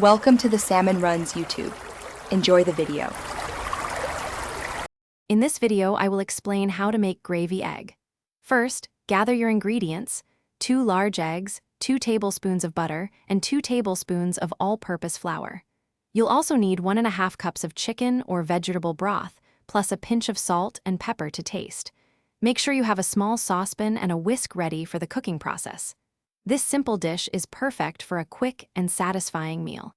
Welcome to the Salmon Runs YouTube. Enjoy the video. In this video, I will explain how to make gravy egg. First, gather your ingredients: 2 large eggs, 2 tablespoons of butter, and 2 tablespoons of all-purpose flour. You'll also need 1½ cups of chicken or vegetable broth, plus a pinch of salt and pepper to taste. Make sure you have a small saucepan and a whisk ready for the cooking process. This simple dish is perfect for a quick and satisfying meal.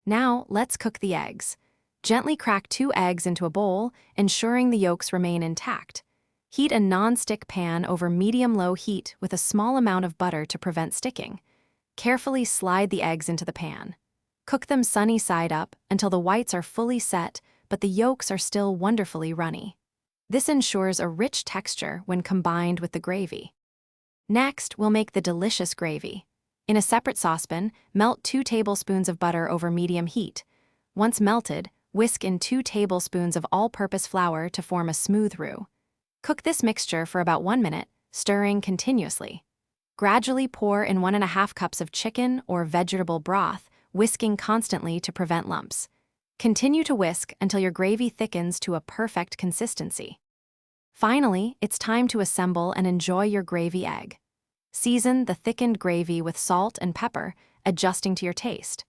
Now, let's cook the eggs. Gently crack 2 eggs into a bowl, ensuring the yolks remain intact. Heat a non-stick pan over medium-low heat with a small amount of butter to prevent sticking. Carefully slide the eggs into the pan. Cook them sunny side up until the whites are fully set, but the yolks are still wonderfully runny. This ensures a rich texture when combined with the gravy. Next, we'll make the delicious gravy. In a separate saucepan, melt 2 tablespoons of butter over medium heat. Once melted, whisk in 2 tablespoons of all-purpose flour to form a smooth roux. Cook this mixture for about 1 minute, stirring continuously. Gradually pour in 1½ cups of chicken or vegetable broth, whisking constantly to prevent lumps. Continue to whisk until your gravy thickens to a perfect consistency. Finally, it's time to assemble and enjoy your gravy egg. Season the thickened gravy with salt and pepper, adjusting to your taste.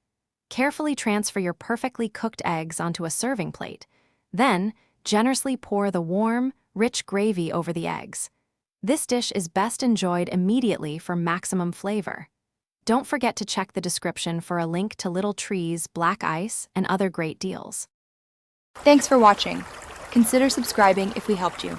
Carefully transfer your perfectly cooked eggs onto a serving plate. Then, generously pour the warm, rich gravy over the eggs. This dish is best enjoyed immediately for maximum flavor. Don't forget to check the description for a link to Little Tree's black ice and other great deals. Thanks for watching. Consider subscribing if we helped you.